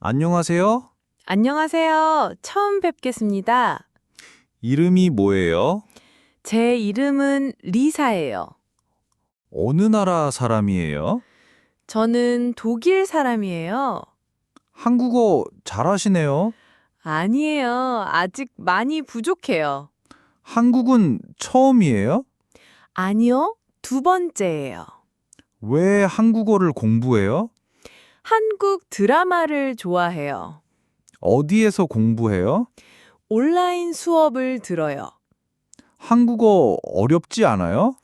안녕하세요. 안녕하세요. 처음 뵙겠습니다. 이름이 뭐예요? 제 이름은 리사예요. 어느 나라 사람이에요? 저는 독일 사람이에요. 한국어 잘하시네요. 아니에요. 아직 많이 부족해요. 한국은 처음이에요? 아니요. 두 번째예요. 왜 한국어를 공부해요? 한국 드라마를 좋아해요. 어디에서 공부해요? 온라인 수업을 들어요. 한국어 어렵지 않아요?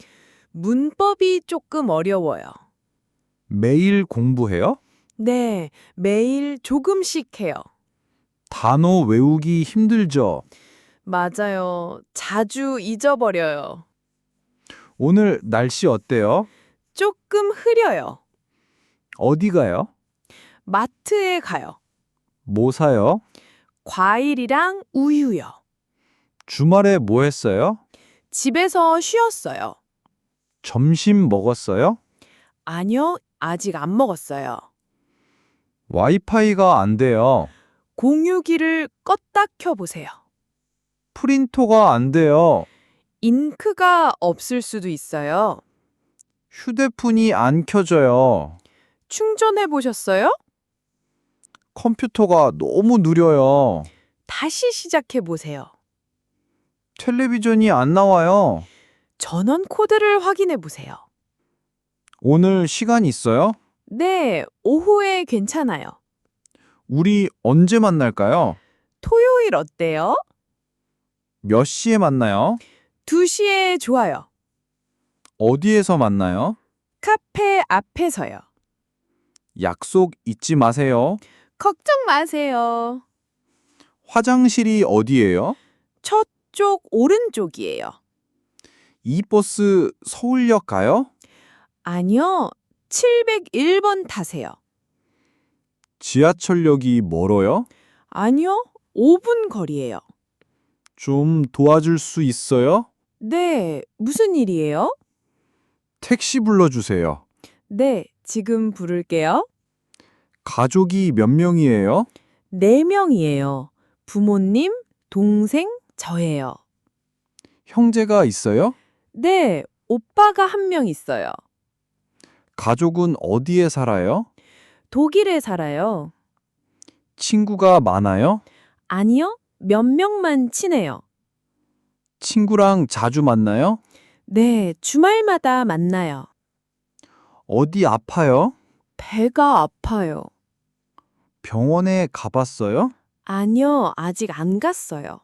문법이 조금 어려워요. 매일 공부해요? 네, 매일 조금씩 해요. 단어 외우기 힘들죠? 맞아요. 자주 잊어버려요. 오늘 날씨 어때요? 조금 흐려요. 어디 가요? 마트에 가요. 뭐 사요? 과일이랑 우유요. 주말에 뭐 했어요? 집에서 쉬었어요. 점심 먹었어요? 아니요, 아직 안 먹었어요. 와이파이가 안 돼요. 공유기를 껐다 켜보세요. 프린터가 안 돼요. 잉크가 없을 수도 있어요. 휴대폰이 안 켜져요. 충전해 보셨어요? 컴퓨터가 너무 느려요. 다시 시작해 보세요. 텔레비전이 안 나와요. 전원 코드를 확인해 보세요. 오늘 시간 있어요? 네, 오후에 괜찮아요. 우리 언제 만날까요? 토요일 어때요? 몇 시에 만나요? 2시에 좋아요. 어디에서 만나요? 카페 앞에서요. 약속 잊지 마세요. 걱정 마세요. 화장실이 어디예요? 저쪽 오른쪽이에요. 이 버스 서울역 가요? 아니요, 701번 타세요. 지하철역이 멀어요? 아니요, 5분 거리예요. 좀 도와줄 수 있어요? 네, 무슨 일이에요? 택시 불러주세요. 네, 지금 부를게요. 가족이 몇 명이에요? 4명이에요. 부모님, 동생, 저예요. 형제가 있어요? 네, 오빠가 1명 있어요. 가족은 어디에 살아요? 독일에 살아요. 친구가 많아요? 아니요, 몇 명만 친해요. 친구랑 자주 만나요? 네, 주말마다 만나요. 어디 아파요? 배가 아파요. 병원에 가봤어요? 아니요, 아직 안 갔어요.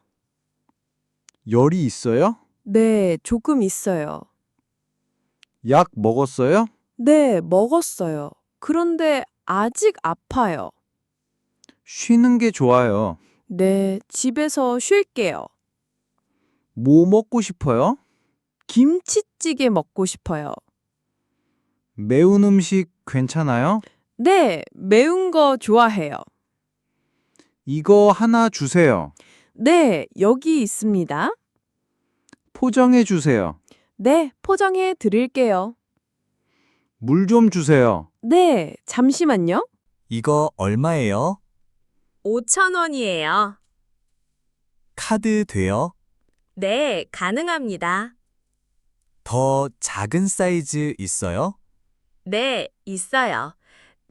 열이 있어요? 네, 조금 있어요. 약 먹었어요? 네, 먹었어요. 그런데 아직 아파요. 쉬는 게 좋아요. 네, 집에서 쉴게요. 뭐 먹고 싶어요? 김치찌개 먹고 싶어요. 매운 음식 괜찮아요? 네, 매운 거 좋아해요. 이거 하나 주세요. 네, 여기 있습니다. 포장해 주세요. 네, 포장해 드릴게요. 물 좀 주세요. 네, 잠시만요. 이거 얼마예요? 5,000원이에요. 카드 돼요? 네, 가능합니다. 더 작은 사이즈 있어요? 네, 있어요.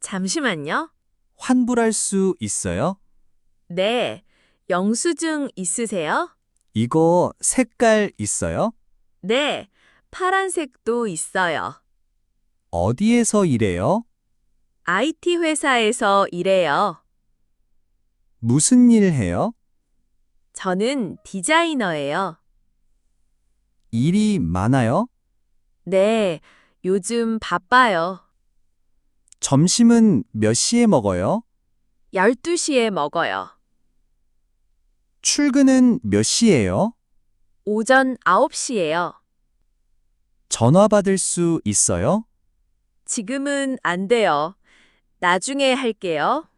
잠시만요. 환불할 수 있어요? 네, 영수증 있으세요? 이거 색깔 있어요? 네, 파란색도 있어요. 어디에서 일해요? IT 회사에서 일해요. 무슨 일 해요? 저는 디자이너예요. 일이 많아요? 네, 요즘 바빠요. 점심은 몇 시에 먹어요? 12시에 먹어요. 출근은 몇 시예요? 오전 9시예요. 전화 받을 수 있어요? 지금은 안 돼요. 나중에 할게요.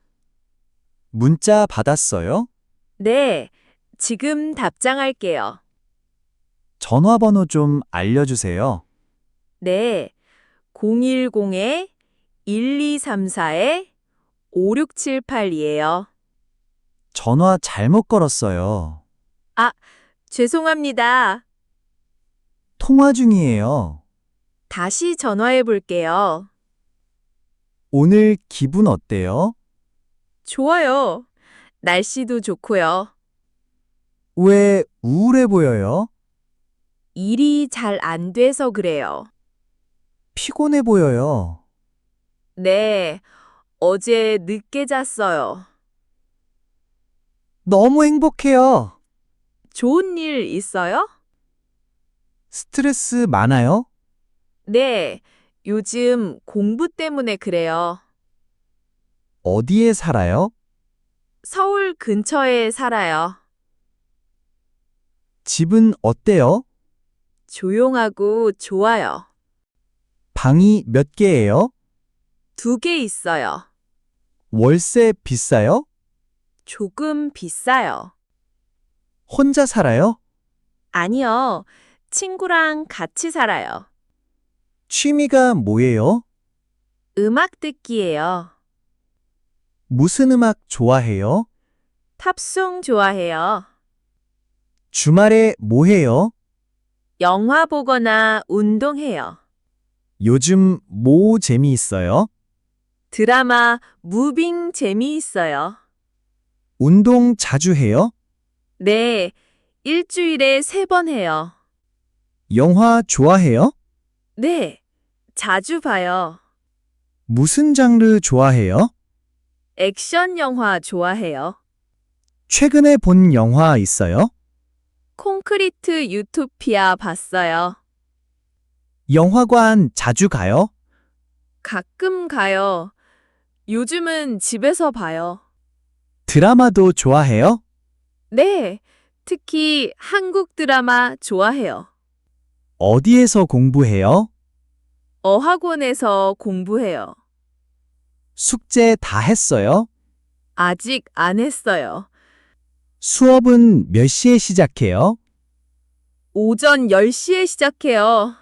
문자 받았어요? 네, 지금 답장할게요. 전화번호 좀 알려주세요. 네, 010-1234-5600 5678이에요. 전화 잘못 걸었어요. 죄송합니다. 통화 중이에요. 다시 전화해 볼게요. 오늘 기분 어때요? 좋아요. 날씨도 좋고요. 왜 우울해 보여요? 일이 잘 안 돼서 그래요. 피곤해 보여요. 네, 어제 늦게 잤어요. 너무 행복해요. 좋은 일 있어요? 스트레스 많아요? 네, 요즘 공부 때문에 그래요. 어디에 살아요? 서울 근처에 살아요. 집은 어때요? 조용하고 좋아요. 방이 몇 개예요? 2개 있어요. 월세 비싸요? 조금 비싸요. 혼자 살아요? 아니요, 친구랑 같이 살아요. 취미가 뭐예요? 음악 듣기예요. 무슨 음악 좋아해요? 팝송 좋아해요. 주말에 뭐 해요? 영화 보거나 운동해요. 요즘 뭐 재미있어요? 드라마, 무빙 재미있어요. 운동 자주 해요? 네, 일주일에 3번 해요. 영화 좋아해요? 네, 자주 봐요. 무슨 장르 좋아해요? 액션 영화 좋아해요. 최근에 본 영화 있어요? 콘크리트 유토피아 봤어요. 영화관 자주 가요? 가끔 가요. 요즘은 집에서 봐요. 드라마도 좋아해요? 네, 특히 한국 드라마 좋아해요. 어디에서 공부해요? 어학원에서 공부해요. 숙제 다 했어요? 아직 안 했어요. 수업은 몇 시에 시작해요? 오전 10시에 시작해요.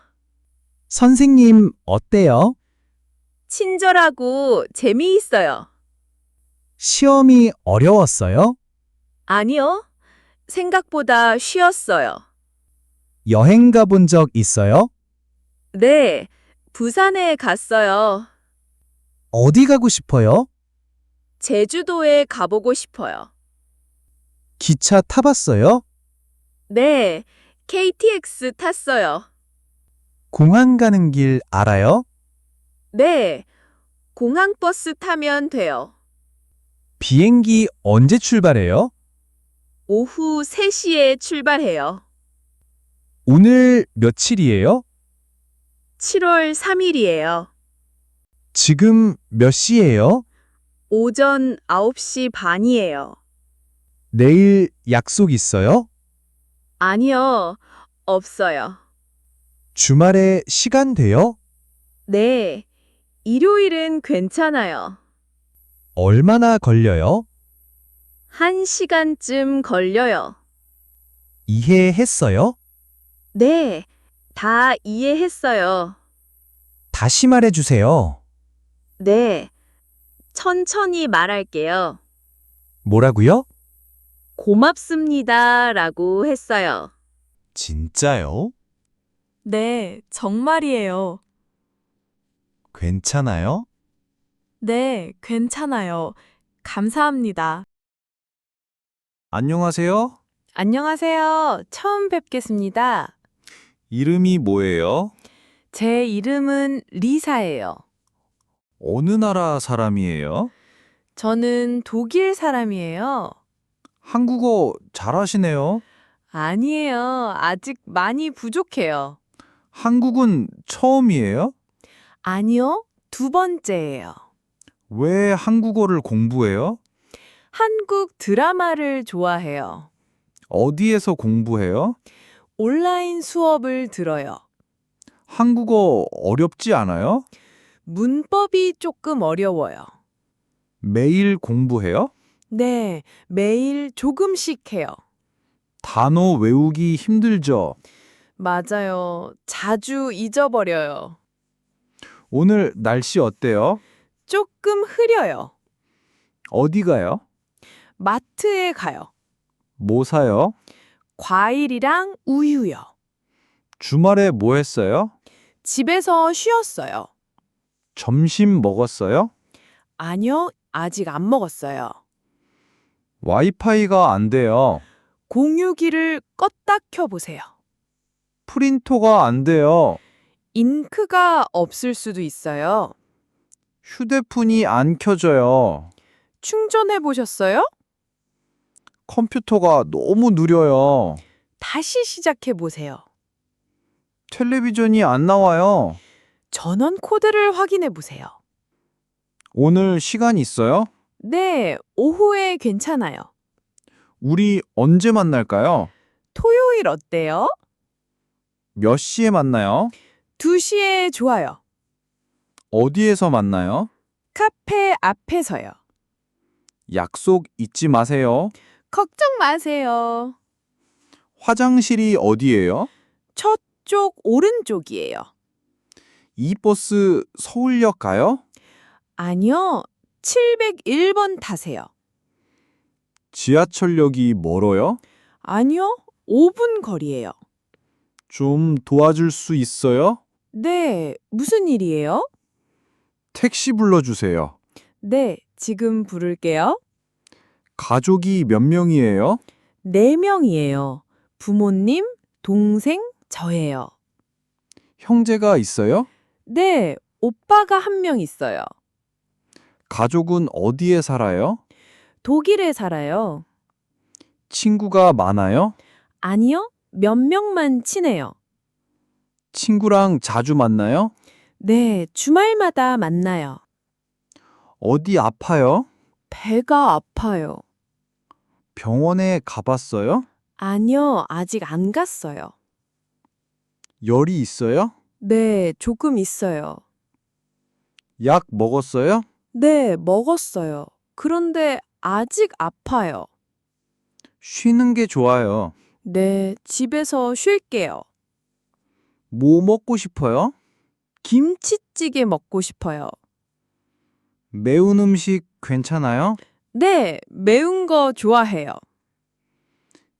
선생님 어때요? 친절하고 재미있어요. 시험이 어려웠어요? 아니요, 생각보다 쉬웠어요. 여행 가본 적 있어요? 네, 부산에 갔어요. 어디 가고 싶어요? 제주도에 가보고 싶어요. 기차 타봤어요? 네, KTX 탔어요. 공항 가는 길 알아요? 네, 공항버스 타면 돼요. 비행기 언제 출발해요? 오후 3시에 출발해요. 오늘 며칠이에요? 7월 3일이에요. 지금 몇 시예요? 오전 9시 반이에요. 내일 약속 있어요? 아니요, 없어요. 주말에 시간 돼요? 네, 일요일은 괜찮아요. 얼마나 걸려요? 1시간쯤 걸려요. 이해했어요? 네, 다 이해했어요. 다시 말해주세요. 네, 천천히 말할게요. 뭐라고요? 고맙습니다 라고 했어요. 진짜요? 네, 정말이에요. 괜찮아요? 네, 괜찮아요. 감사합니다. 안녕하세요. 안녕하세요. 처음 뵙겠습니다. 이름이 뭐예요? 제 이름은 리사예요. 어느 나라 사람이에요? 저는 독일 사람이에요. 한국어 잘하시네요. 아니에요. 아직 많이 부족해요. 한국은 처음이에요? 아니요. 2번째예요. 왜 한국어를 공부해요? 한국 드라마를 좋아해요. 어디에서 공부해요? 온라인 수업을 들어요. 한국어 어렵지 않아요? 문법이 조금 어려워요. 매일 공부해요? 네, 매일 조금씩 해요. 단어 외우기 힘들죠? 맞아요. 자주 잊어버려요. 오늘 날씨 어때요? 조금 흐려요. 어디 가요? 마트에 가요. 뭐 사요? 과일이랑 우유요. 주말에 뭐 했어요? 집에서 쉬었어요. 점심 먹었어요? 아니요, 아직 안 먹었어요. 와이파이가 안 돼요. 공유기를 껐다 켜보세요. 프린터가 안 돼요. 잉크가 없을 수도 있어요. 휴대폰이 안 켜져요. 충전해 보셨어요? 컴퓨터가 너무 느려요. 다시 시작해 보세요. 텔레비전이 안 나와요. 전원 코드를 확인해 보세요. 오늘 시간 있어요? 네, 오후에 괜찮아요. 우리 언제 만날까요? 토요일 어때요? 몇 시에 만나요? 2시에 좋아요. 어디에서 만나요? 카페 앞에서요. 약속 잊지 마세요. 걱정 마세요. 화장실이 어디예요? 저쪽 오른쪽이에요. 이 버스 서울역 가요? 아니요, 701번 타세요. 지하철역이 멀어요? 아니요, 5분 거리예요. 좀 도와줄 수 있어요? 네, 무슨 일이에요? 택시 불러주세요. 네, 지금 부를게요. 가족이 몇 명이에요? 4명이에요. 부모님, 동생, 저예요. 형제가 있어요? 네, 오빠가 1명 있어요. 가족은 어디에 살아요? 독일에 살아요. 친구가 많아요? 아니요, 몇 명만 친해요. 친구랑 자주 만나요? 네, 주말마다 만나요. 어디 아파요? 배가 아파요. 병원에 가봤어요? 아니요, 아직 안 갔어요. 열이 있어요? 네, 조금 있어요. 약 먹었어요? 네, 먹었어요. 그런데 아직 아파요. 쉬는 게 좋아요. 네, 집에서 쉴게요. 뭐 먹고 싶어요? 김치찌개 먹고 싶어요. 매운 음식 괜찮아요? 네, 매운 거 좋아해요.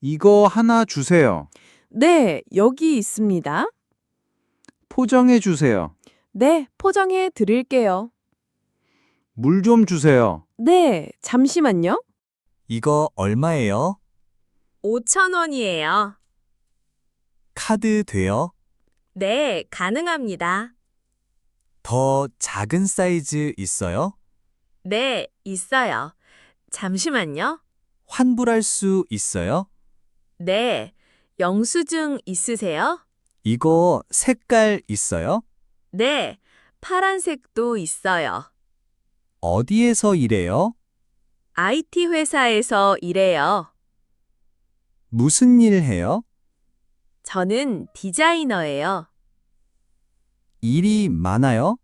이거 하나 주세요. 네, 여기 있습니다. 포장해 주세요. 네, 포장해 드릴게요. 물 좀 주세요. 네, 잠시만요. 이거 얼마예요? 5,000원이에요. 카드 돼요? 네, 가능합니다. 더 작은 사이즈 있어요? 네, 있어요. 잠시만요. 환불할 수 있어요? 네, 영수증 있으세요? 이거 색깔 있어요? 네, 파란색도 있어요. 어디에서 일해요? IT 회사에서 일해요. 무슨 일 해요? 저는 디자이너예요. 일이 많아요?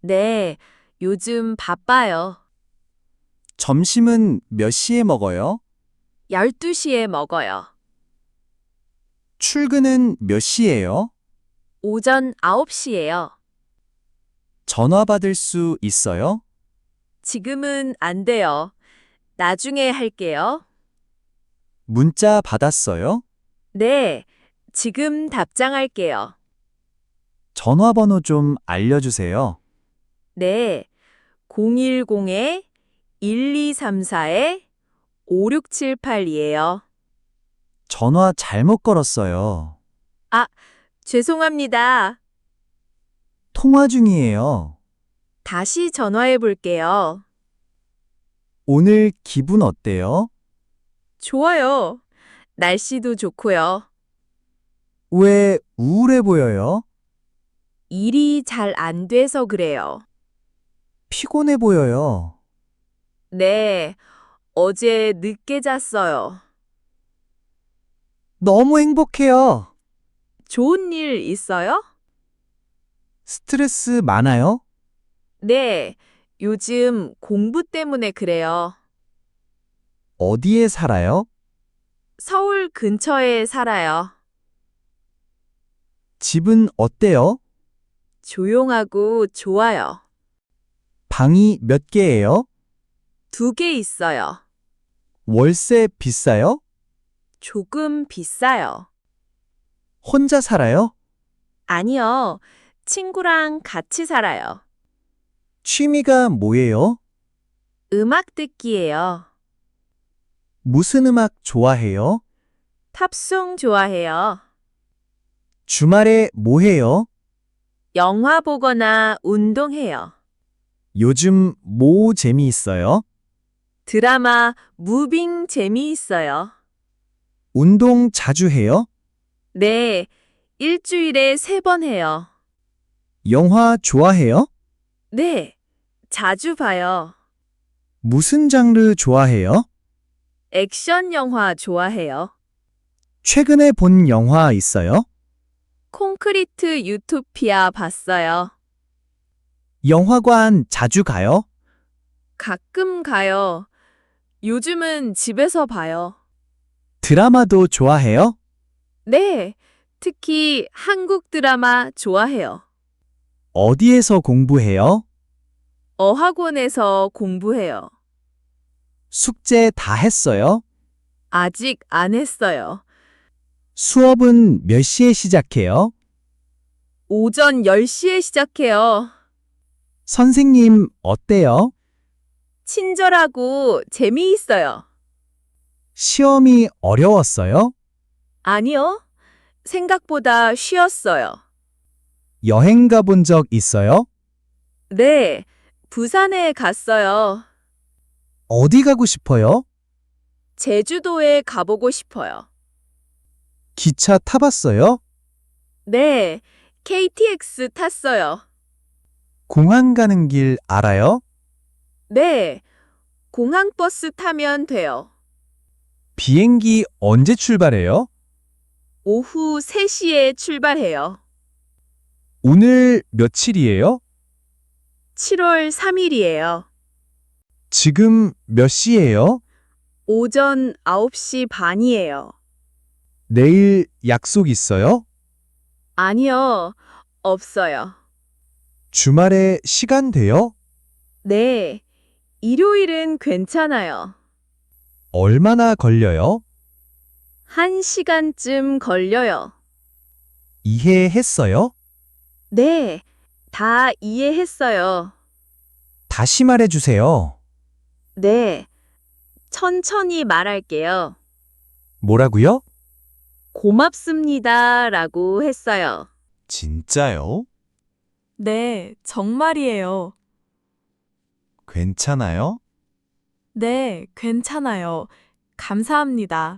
네, 요즘 바빠요. 점심은 몇 시에 먹어요? 12시에 먹어요. 출근은 몇 시예요? 오전 9시예요. 전화 받을 수 있어요? 지금은 안 돼요. 나중에 할게요. 문자 받았어요? 네, 지금 답장할게요. 전화번호 좀 알려주세요. 네, 010-1234-5678이에요. 전화 잘못 걸었어요. 죄송합니다. 통화 중이에요. 다시 전화해 볼게요. 오늘 기분 어때요? 좋아요. 날씨도 좋고요. 왜 우울해 보여요? 일이 잘 안 돼서 그래요. 피곤해 보여요. 네, 어제 늦게 잤어요. 너무 행복해요. 좋은 일 있어요? 스트레스 많아요? 네, 요즘 공부 때문에 그래요. 어디에 살아요? 서울 근처에 살아요. 집은 어때요? 조용하고 좋아요. 방이 몇 개예요? 2개 있어요. 월세 비싸요? 조금 비싸요. 혼자 살아요? 아니요. 친구랑 같이 살아요. 취미가 뭐예요? 음악 듣기예요. 무슨 음악 좋아해요? 팝송 좋아해요. 주말에 뭐 해요? 영화 보거나 운동해요. 요즘 뭐 재미있어요? 드라마 무빙 재미있어요. 운동 자주 해요? 네, 일주일에 3번 해요. 영화 좋아해요? 네, 자주 봐요. 무슨 장르 좋아해요? 액션 영화 좋아해요. 최근에 본 영화 있어요? 콘크리트 유토피아 봤어요. 영화관 자주 가요? 가끔 가요. 요즘은 집에서 봐요. 드라마도 좋아해요? 네, 특히 한국 드라마 좋아해요. 어디에서 공부해요? 어학원에서 공부해요. 숙제 다 했어요? 아직 안 했어요. 수업은 몇 시에 시작해요? 오전 10시에 시작해요. 선생님 어때요? 친절하고 재미있어요. 시험이 어려웠어요? 아니요, 생각보다 쉬웠어요. 여행 가본 적 있어요? 네, 부산에 갔어요. 어디 가고 싶어요? 제주도에 가보고 싶어요. 기차 타봤어요? 네, KTX 탔어요. 공항 가는 길 알아요? 네, 공항버스 타면 돼요. 비행기 언제 출발해요? 오후 3시에 출발해요. 오늘 며칠이에요? 7월 3일이에요. 지금 몇 시예요? 오전 9시 반이에요. 내일 약속 있어요? 아니요, 없어요. 주말에 시간 돼요? 네, 일요일은 괜찮아요. 얼마나 걸려요? 1시간쯤 걸려요. 이해했어요? 네, 다 이해했어요. 다시 말해주세요. 네, 천천히 말할게요. 뭐라고요? 고맙습니다 라고 했어요. 진짜요? 네, 정말이에요. 괜찮아요? 네, 괜찮아요. 감사합니다.